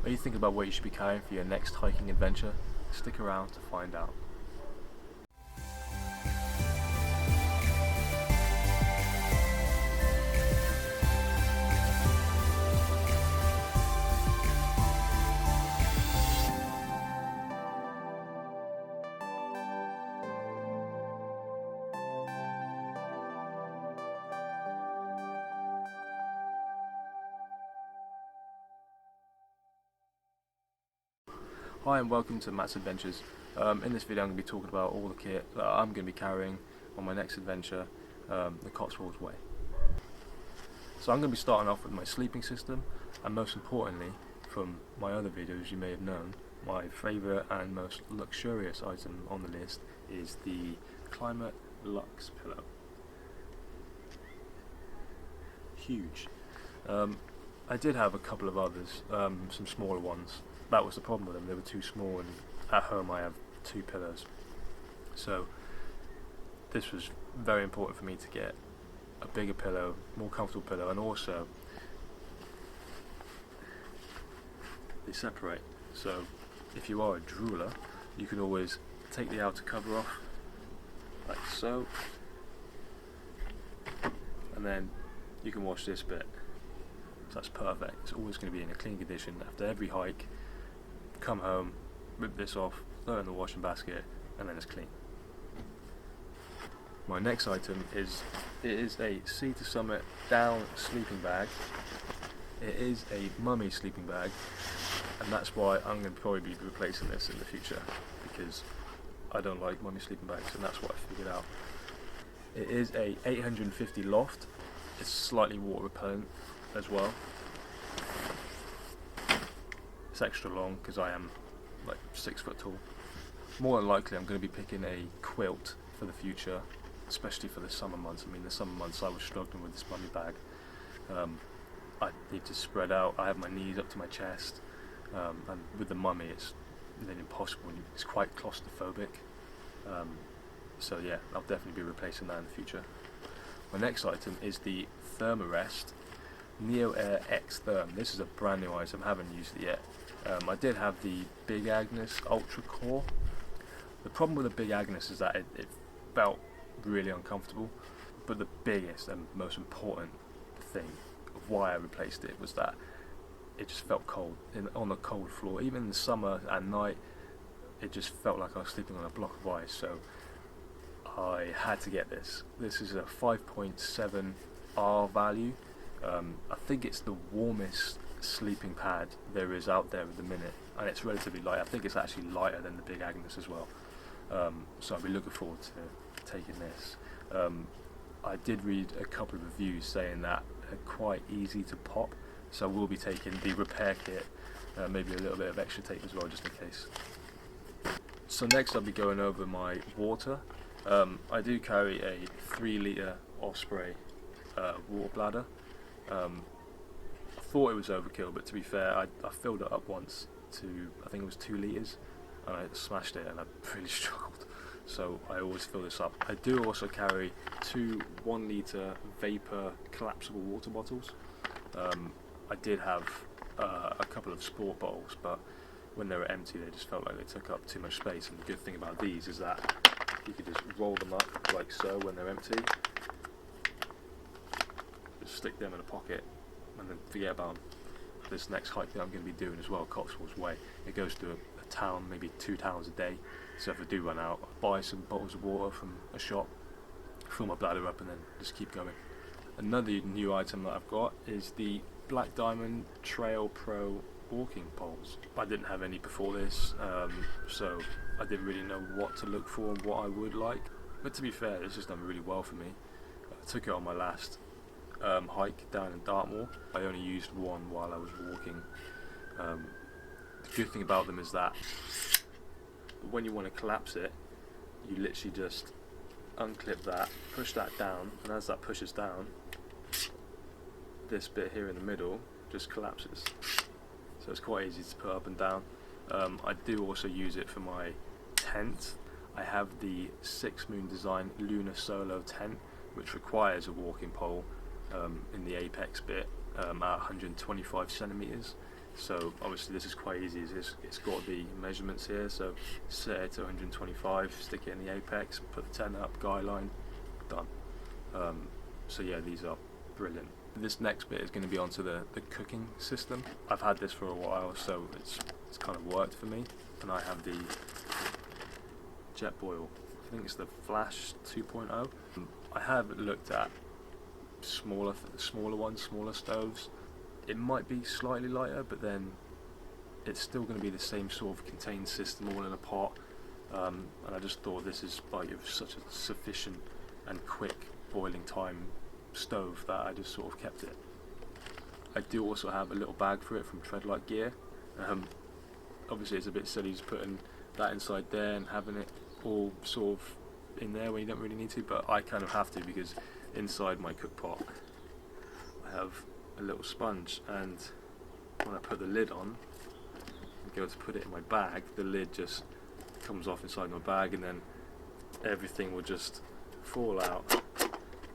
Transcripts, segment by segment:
Are you thinking about what you should be carrying for your next hiking adventure? Stick around to find out. Hi and welcome to Matt's Adventures. In this video I'm going to be talking about all the kit that I'm going to be carrying on my next adventure, the Cotswold Way. So I'm going to be starting off with my sleeping system, and most importantly, from my other videos you may have known, my favourite and most luxurious item on the list is the Climate Luxe pillow. Huge. I did have a couple of others, some smaller ones. That was the problem with them, they were too small, and at home I have 2 pillows. So this was very important for me to get a bigger pillow, more comfortable pillow, and also they separate. So if you are a drooler, you can always take the outer cover off, like so, and then you can wash this bit. So that's perfect. It's always going to be in a clean condition. After every hike, come home, rip this off, throw it in the washing basket, and then it's clean. My next item is a Sea to Summit down sleeping bag. It is a mummy sleeping bag, and that's why I'm going to probably be replacing this in the future, because I don't like mummy sleeping bags, and that's what I figured out. It is a 850 loft. It's slightly water repellent as well. It's extra long because I am like 6 foot tall. More than likely I'm going to be picking a quilt for the future, especially for the summer months. I mean, the summer months I was struggling with this mummy bag. I need to spread out. I have my knees up to my chest, and with the mummy it's nearly impossible. It's quite claustrophobic. So yeah, I'll definitely be replacing that in the future. My next item is the Thermarest Neo Air X Therm. This is a brand new item, I haven't used it yet. I did have the Big Agnes Ultra Core. The problem with the Big Agnes is that it felt really uncomfortable, but the biggest and most important thing of why I replaced it was that it just felt cold on a cold floor. Even in the summer at night, it just felt like I was sleeping on a block of ice, so I had to get this. This is a 5.7 R value. I think it's the warmest sleeping pad there is out there at the minute, and it's relatively light. I think it's actually lighter than the Big Agnes as well. So I'll be looking forward to taking this. I did read a couple of reviews saying that they're quite easy to pop, so we'll be taking the repair kit, maybe a little bit of extra tape as well, just in case. So next I'll be going over my water. I do carry a 3 litre Osprey water bladder. I thought it was overkill, but to be fair, I filled it up once to, I think it was 2 litres, and I smashed it and I really struggled, so I always fill this up. I do also carry 2 1 litre vapor collapsible water bottles. I did have a couple of sport bottles, but when they were empty they just felt like they took up too much space, and the good thing about these is that you could just roll them up like so when they're empty, just stick them in a pocket and then forget about them. This next hike that I'm going to be doing as well, Cotswold Way, it goes to a town, maybe 2 towns a day, so if I do run out, I'll buy some bottles of water from a shop, fill my bladder up, and then just keep going. Another new item that I've got is the Black Diamond Trail Pro walking poles. I didn't have any before this, so I didn't really know what to look for and what I would like, but to be fair, this has done really well for me. I took it on my last hike down in Dartmoor. I only used one while I was walking. The good thing about them is that when you want to collapse it, you literally just unclip that, push that down, and as that pushes down, this bit here in the middle just collapses. So it's quite easy to put up and down. I do also use it for my tent. I have the 6 Moon Design Lunar Solo tent, which requires a walking pole in the apex bit at 125 centimeters. So obviously this is quite easy. It's got the measurements here, so set it to 125, stick it in the apex, put the 10 up, guy line, done. So yeah, these are brilliant. This next bit is going to be onto the cooking system. I've had this for a while, so it's kind of worked for me. And I have the Jetboil, I think it's the Flash 2.0. I have looked at smaller ones, smaller stoves. It might be slightly lighter, but then it's still going to be the same sort of contained system all in a pot. And I just thought this is like such a sufficient and quick boiling time stove that I just sort of kept it. I do also have a little bag for it from Thru-Hike gear. Obviously it's a bit silly just putting that inside there and having it all sort of in there when you don't really need to, but I kind of have to, because inside my cook pot I have a little sponge, and when I put the lid on and go to put it in my bag, the lid just comes off inside my bag, and then everything will just fall out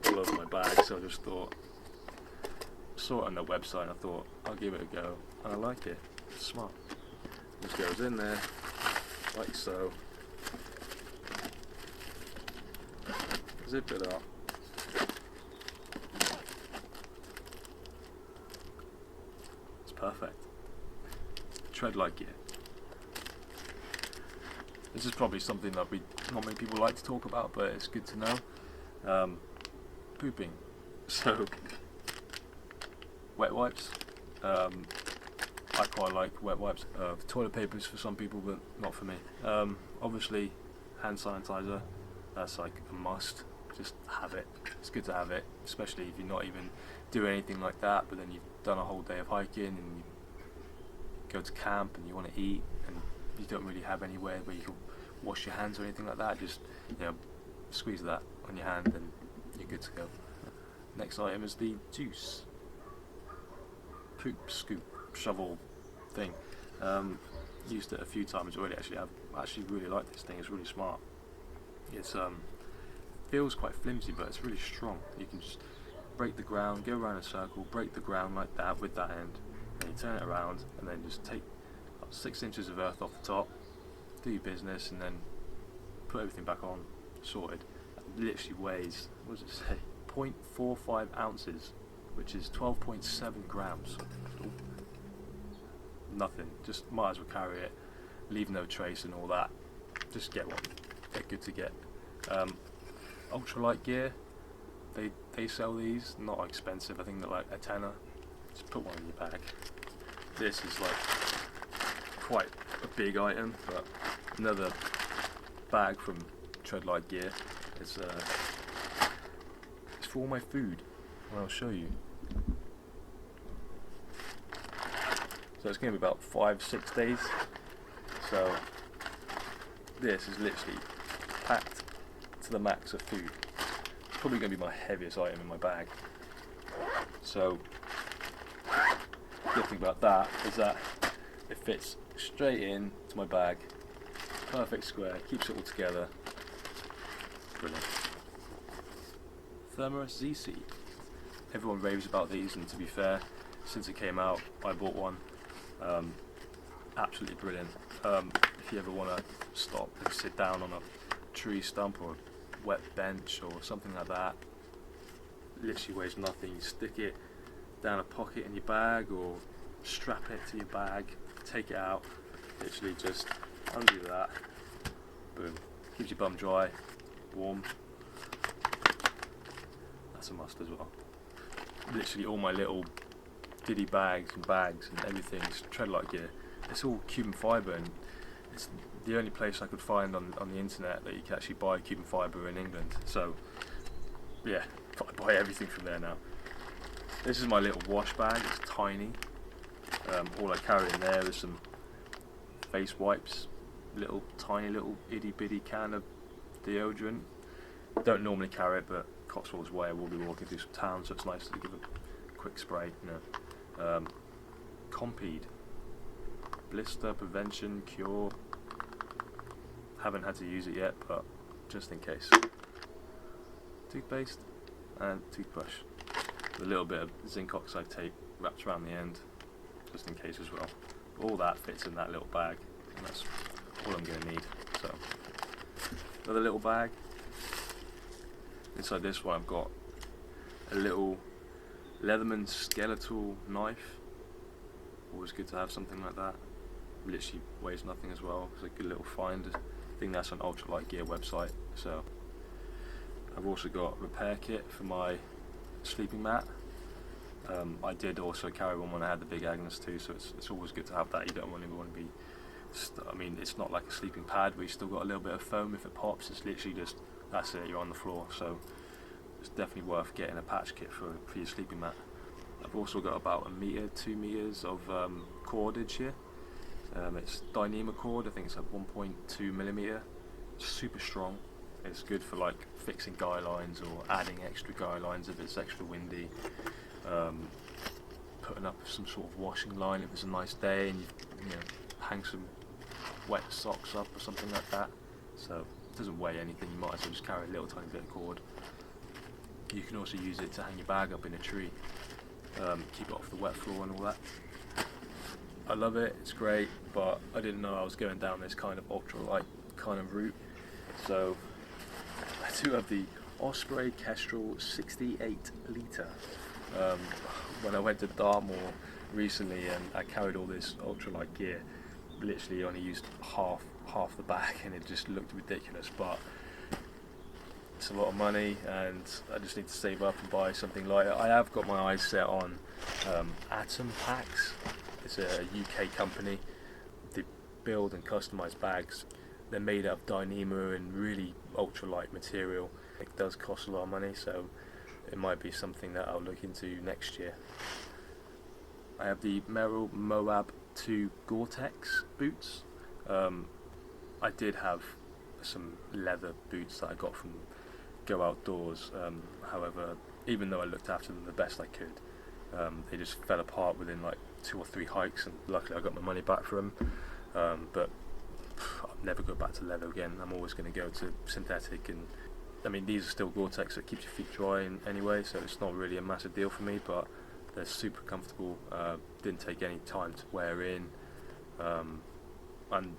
all over my bag. So I just thought, saw it on their website and I thought I'll give it a go, and I like it. It's smart. Just goes in there like so, zip it up, it's perfect. Thru-Hike gear. This is probably something that not many people like to talk about, but it's good to know. Pooping. So wet wipes. I quite like wet wipes. Toilet papers for some people, but not for me. Obviously, hand sanitizer. That's like a must. Just have it. It's good to have it, especially if you're not even doing anything like that, but then you've done a whole day of hiking and you go to camp and you want to eat and you don't really have anywhere where you can wash your hands or anything like that. Just, squeeze that on your hand and you're good to go. Next item is the juice. Poop scoop shovel thing. Used it a few times already. Actually, I actually really like this thing. It's really smart. It's feels quite flimsy, but it's really strong. You can just break the ground, go around a circle, break the ground like that with that end, and you turn it around, and then just take about 6 inches of earth off the top, do your business, and then put everything back on, sorted. It literally weighs, what does it say, 0.45 ounces, which is 12.7 grams. Nothing, just might as well carry it, leave no trace and all that. Just get one, get good to get. Ultralight gear, they sell these, not expensive, I think they're like a tenner. Just put one in your bag. This is like quite a big item, but another bag from Thru-Hike gear. It's for all my food, and I'll show you. So it's going to be about 5-6 days. So this is literally packed to the max of food. It's probably going to be my heaviest item in my bag. So the good thing about that is that it fits straight in to my bag. Perfect square, keeps it all together. Brilliant. Thermos ZC. Everyone raves about these, and to be fair, since it came out, I bought one. Absolutely brilliant. If you ever want to stop and sit down on a tree stump or a wet bench or something like that, literally weighs nothing. You stick it down a pocket in your bag or strap it to your bag, take it out, literally just undo that, boom. Keeps your bum dry, warm. That's a must as well. Literally all my little diddy bags and everything is Thru-Hike gear. It's all Cuban fibre, and it's the only place I could find on the internet that you can actually buy Cuban fibre in England. So yeah, I buy everything from there now. This is my little wash bag. It's tiny. All I carry in there is some face wipes, tiny little itty bitty can of deodorant. Don't normally carry it, but Cotswold Way I will be walking through some town, so it's nice to give a quick spray. Compeed, blister prevention cure. Haven't had to use it yet, but just in case. Toothpaste and toothbrush with a little bit of zinc oxide tape wrapped around the end, just in case as well. All that fits in that little bag, and that's all I'm going to need. So, another little bag. Inside this one I've got a little Leatherman skeletal knife. Always good to have something like that. Literally weighs nothing as well. It's a good little find. I think that's an Ultralight Gear website. So I've also got a repair kit for my sleeping mat. I did also carry one when I had the big Agnes too, so it's always good to have that. You don't really want to be I mean, it's not like a sleeping pad where you still got a little bit of foam if it pops. It's literally just, that's it, you're on the floor. So it's definitely worth getting a patch kit for your sleeping mat. I've also got about 1 meter, 2 meters of cordage here. It's Dyneema cord. I think it's at 1.2 millimeter. Super strong. It's good for like fixing guy lines or adding extra guy lines if it's extra windy. Putting up some sort of washing line if it's a nice day and you know, hang some wet socks up or something like that. So it doesn't weigh anything, you might as well just carry a little tiny bit of cord. You can also use it to hang your bag up in a tree, keep it off the wet floor and all that. I love it, it's great, but I didn't know I was going down this kind of ultralight kind of route. So I do have the Osprey Kestrel 68 litre. When I went to Dartmoor recently and I carried all this ultralight gear, literally only used half the bag and it just looked ridiculous, but it's a lot of money and I just need to save up and buy something lighter. I have got my eyes set on Atom Packs. It's a UK company. They build and customise bags. They're made out of Dyneema and really ultralight material. It does cost a lot of money, so it might be something that I'll look into next year. I have the Merrell Moab 2 Gore-Tex boots. I did have some leather boots that I got from Go Outdoors. However, even though I looked after them the best I could, they just fell apart within like 2 or 3 hikes, and luckily I got my money back for them. But I'll never go back to leather again. I'm always going to go to synthetic, and I mean these are still Gore-Tex that keeps your feet dry anyway, so it's not really a massive deal for me, but they're super comfortable. Didn't take any time to wear in, and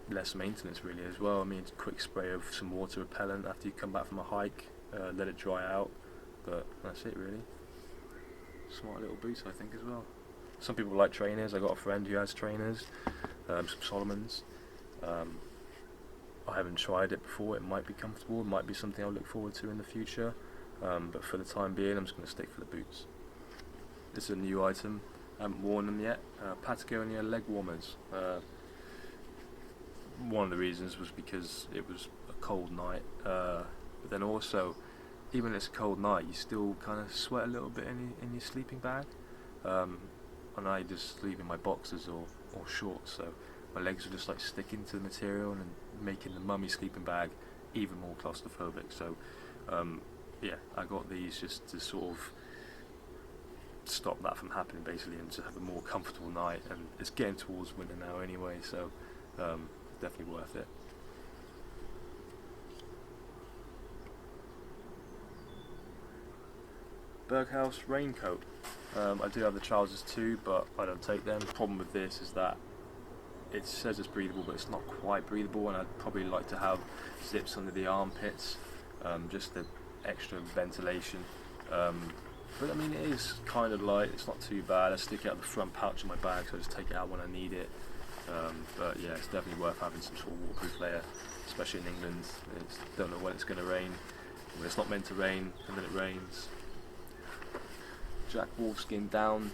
less maintenance really as well. I mean, quick spray of some water repellent after you come back from a hike, let it dry out, but that's it really. Smart little boots I think as well. Some people like trainers. I got a friend who has trainers, some Solomons. I haven't tried it before. It might be comfortable, it might be something I'll look forward to in the future, but for the time being I'm just going to stick for the boots. This is a new item, I haven't worn them yet. Patagonia leg warmers. One of the reasons was because it was a cold night, but then also, even if it's a cold night, you still kind of sweat a little bit in your sleeping bag. And I just sleep in my boxers or shorts, so my legs are just like sticking to the material and making the mummy sleeping bag even more claustrophobic. So yeah, I got these just to sort of stop that from happening basically, and to have a more comfortable night. And it's getting towards winter now anyway, so definitely worth it. Berghaus raincoat. I do have the trousers too, but I don't take them. The problem with this is that it says it's breathable, but it's not quite breathable, and I'd probably like to have zips under the armpits, just the extra ventilation. But I mean, it is kind of light, it's not too bad. I stick it out the front pouch of my bag, so I just take it out when I need it. But yeah, it's definitely worth having some sort of waterproof layer, especially in England. Don't know when it's going to rain. When it's not meant to rain, and then it rains. Jack Wolfskin down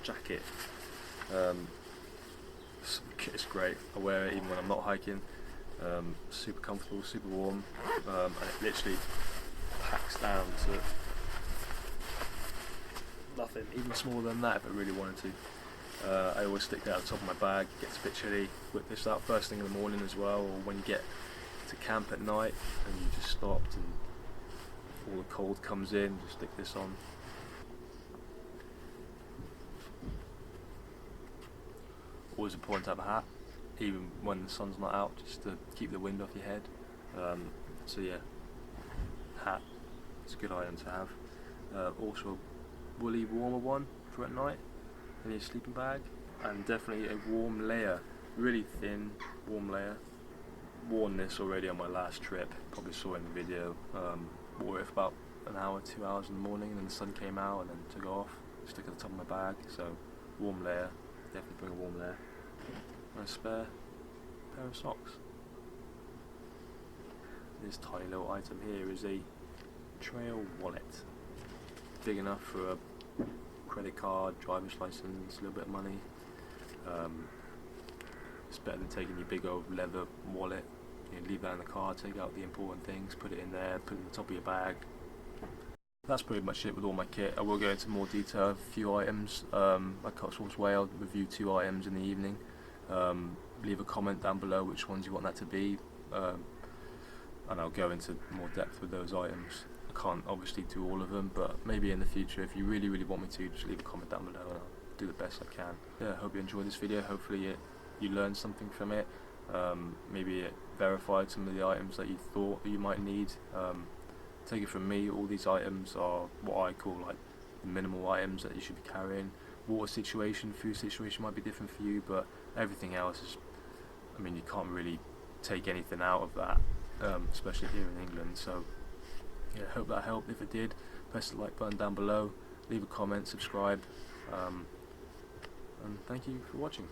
jacket. It's great. I wear it even when I'm not hiking. Super comfortable, super warm, and it literally packs down to nothing, even smaller than that if I really wanted to. I always stick that at the top of my bag. It gets a bit chilly. Whip this out first thing in the morning as well, or when you get to camp at night and you just stopped and all the cold comes in, just stick this on. Always important to have a hat, even when the sun's not out, just to keep the wind off your head. So yeah, hat, it's a good item to have. Also a woolly warmer one for at night. in your sleeping bag, and definitely a warm layer, really thin warm layer. Worn this already on my last trip, probably saw in the video. Wore it for about an hour, 2 hours in the morning, and then the sun came out and then took it off, stuck at the top of my bag. So warm layer, definitely bring a warm layer, and a spare pair of socks. This tiny little item here is a trail wallet, big enough for a credit card, driver's license, a little bit of money. It's better than taking your big old leather wallet. You leave that in the car, take out the important things, put it in there, put it in the top of your bag. That's pretty much it with all my kit. I will go into more detail, a few items. At Cotswold Way, I'll review 2 items in the evening. Leave a comment down below which ones you want that to be, and I'll go into more depth with those items. I can't obviously do all of them, but maybe in the future, if you really want me to, just leave a comment down below and I'll do the best I can. Yeah, I hope you enjoyed this video. Hopefully you learned something from it. Maybe it verified some of the items that you thought that you might need. Take it from me, all these items are what I call like the minimal items that you should be carrying. Water situation, food situation might be different for you, but everything else is, I mean, you can't really take anything out of that, especially here in England. So yeah, hope that helped. If it did, press the like button down below, leave a comment, subscribe, and thank you for watching.